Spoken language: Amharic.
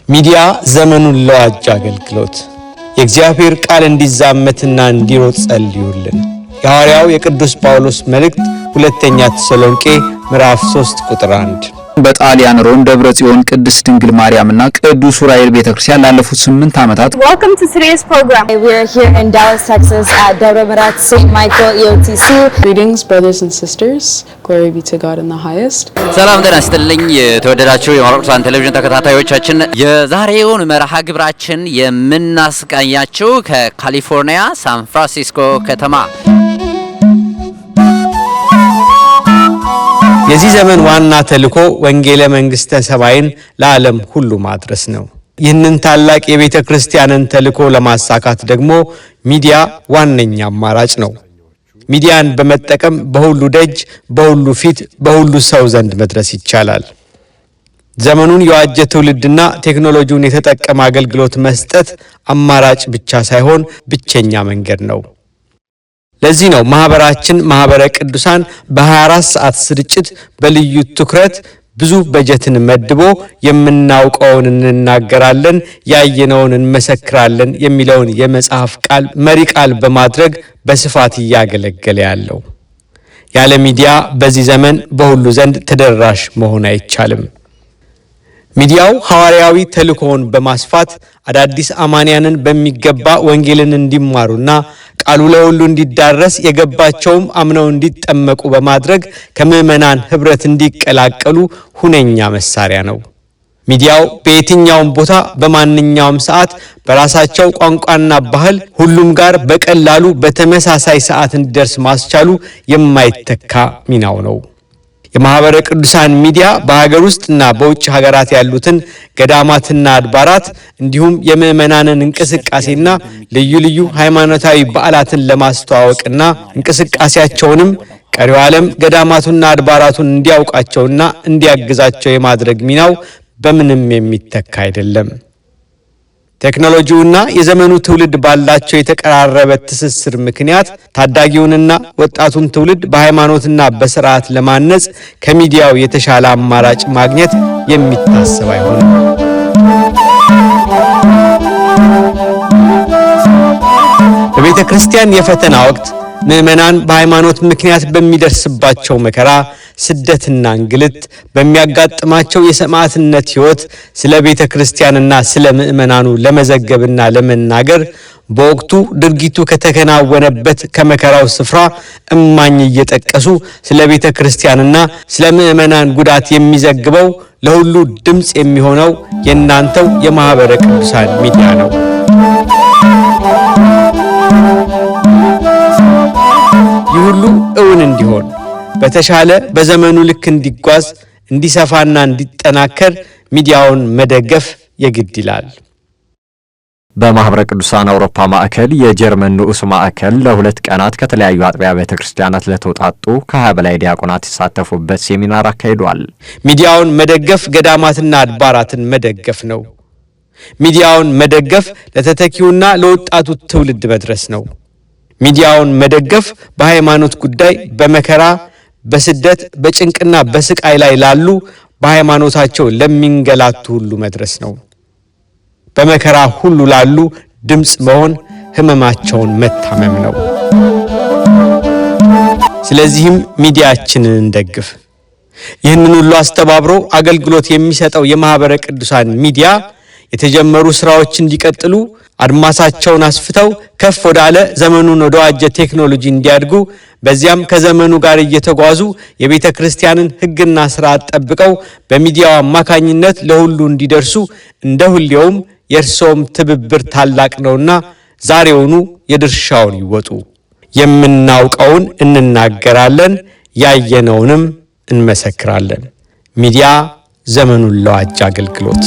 ሚዲያ ዘመኑን ለዋጅ አገልግሎት የእግዚአብሔር ቃል እንዲዛመትና እንዲሮጥ ጸልዩልን። የሐዋርያው የቅዱስ ጳውሎስ መልእክት ሁለተኛ ተሰሎንቄ ምዕራፍ 3 ቁጥር 1 በጣሊያን ሮም ደብረ ጽዮን ቅድስት ድንግል ማርያምና ቅዱስ ኡራኤል ቤተክርስቲያን ላለፉት 8 ዓመታት Welcome to today's program. We are here in Dallas, Texas at Debre Barat St. Michael EOTC. Greetings brothers and sisters. Glory be to God in the highest. ሰላም ጤና ይስጥልኝ የተወደዳችሁ የማርቆስ ቴሌቪዥን ተከታታዮቻችን የዛሬውን መርሃ ግብራችን የምናስቃኛችሁ ከካሊፎርኒያ ሳን ፍራንሲስኮ ከተማ የዚህ ዘመን ዋና ተልእኮ ወንጌለ መንግስተ ሰማይን ለዓለም ሁሉ ማድረስ ነው። ይህንን ታላቅ የቤተ ክርስቲያንን ተልእኮ ለማሳካት ደግሞ ሚዲያ ዋነኛ አማራጭ ነው። ሚዲያን በመጠቀም በሁሉ ደጅ፣ በሁሉ ፊት፣ በሁሉ ሰው ዘንድ መድረስ ይቻላል። ዘመኑን የዋጀ ትውልድና ቴክኖሎጂውን የተጠቀመ አገልግሎት መስጠት አማራጭ ብቻ ሳይሆን ብቸኛ መንገድ ነው። ለዚህ ነው ማህበራችን ማህበረ ቅዱሳን በ24 ሰዓት ስርጭት በልዩ ትኩረት ብዙ በጀትን መድቦ የምናውቀውን እንናገራለን፣ ያየነውን እንመሰክራለን የሚለውን የመጽሐፍ ቃል መሪ ቃል በማድረግ በስፋት እያገለገለ ያለው። ያለ ሚዲያ በዚህ ዘመን በሁሉ ዘንድ ተደራሽ መሆን አይቻልም። ሚዲያው ሐዋርያዊ ተልእኮውን በማስፋት አዳዲስ አማንያንን በሚገባ ወንጌልን እንዲማሩና ቃሉ ለሁሉ እንዲዳረስ የገባቸውም አምነው እንዲጠመቁ በማድረግ ከምዕመናን ህብረት እንዲቀላቀሉ ሁነኛ መሳሪያ ነው። ሚዲያው በየትኛውም ቦታ በማንኛውም ሰዓት በራሳቸው ቋንቋና ባህል ሁሉም ጋር በቀላሉ በተመሳሳይ ሰዓት እንዲደርስ ማስቻሉ የማይተካ ሚናው ነው። የማህበረ ቅዱሳን ሚዲያ በሀገር ውስጥና በውጭ ሀገራት ያሉትን ገዳማትና አድባራት እንዲሁም የምዕመናንን እንቅስቃሴና ልዩ ልዩ ሃይማኖታዊ በዓላትን ለማስተዋወቅና እንቅስቃሴያቸውንም ቀሪው ዓለም ገዳማቱና አድባራቱን እንዲያውቃቸውና እንዲያግዛቸው የማድረግ ሚናው በምንም የሚተካ አይደለም። ቴክኖሎጂውና የዘመኑ ትውልድ ባላቸው የተቀራረበ ትስስር ምክንያት ታዳጊውንና ወጣቱን ትውልድ በሃይማኖትና በሥርዓት ለማነጽ ከሚዲያው የተሻለ አማራጭ ማግኘት የሚታሰብ አይሆንም። በቤተ ክርስቲያን የፈተና ወቅት ምዕመናን በሃይማኖት ምክንያት በሚደርስባቸው መከራ፣ ስደትና እንግልት፣ በሚያጋጥማቸው የሰማዕትነት ሕይወት ስለ ቤተ ክርስቲያንና ስለ ምዕመናኑ ለመዘገብና ለመናገር በወቅቱ ድርጊቱ ከተከናወነበት ከመከራው ስፍራ እማኝ እየጠቀሱ ስለ ቤተ ክርስቲያንና ስለ ምዕመናን ጉዳት የሚዘግበው ለሁሉ ድምጽ የሚሆነው የእናንተው የማህበረ ቅዱሳን ሚዲያ ነው። ይህ ሁሉ እውን እንዲሆን በተሻለ በዘመኑ ልክ እንዲጓዝ እንዲሰፋና እንዲጠናከር ሚዲያውን መደገፍ የግድ ይላል። በማህበረ ቅዱሳን አውሮፓ ማዕከል የጀርመን ንዑስ ማዕከል ለሁለት ቀናት ከተለያዩ አጥቢያ ቤተክርስቲያናት ለተውጣጡ ከ20 በላይ ዲያቆናት የተሳተፉበት ሴሚናር አካሂዷል። ሚዲያውን መደገፍ ገዳማትና አድባራትን መደገፍ ነው። ሚዲያውን መደገፍ ለተተኪውና ለወጣቱ ትውልድ መድረስ ነው። ሚዲያውን መደገፍ በሃይማኖት ጉዳይ በመከራ በስደት በጭንቅና በስቃይ ላይ ላሉ በሃይማኖታቸው ለሚንገላቱ ሁሉ መድረስ ነው። በመከራ ሁሉ ላሉ ድምጽ መሆን ህመማቸውን መታመም ነው። ስለዚህም ሚዲያችንን እንደግፍ። ይህንን ሁሉ አስተባብሮ አገልግሎት የሚሰጠው የማህበረ ቅዱሳን ሚዲያ የተጀመሩ ስራዎች እንዲቀጥሉ አድማሳቸውን አስፍተው ከፍ ወዳለ ዘመኑን ወደዋጀ ቴክኖሎጂ እንዲያድጉ በዚያም ከዘመኑ ጋር እየተጓዙ የቤተ ክርስቲያንን ሕግና ሥርዓት ጠብቀው በሚዲያው አማካኝነት ለሁሉ እንዲደርሱ እንደ ሁሌውም የእርሶም ትብብር ታላቅ ነውና ዛሬውኑ የድርሻውን ይወጡ። የምናውቀውን እንናገራለን፣ ያየነውንም እንመሰክራለን። ሚዲያ ዘመኑን ለዋጅ አገልግሎት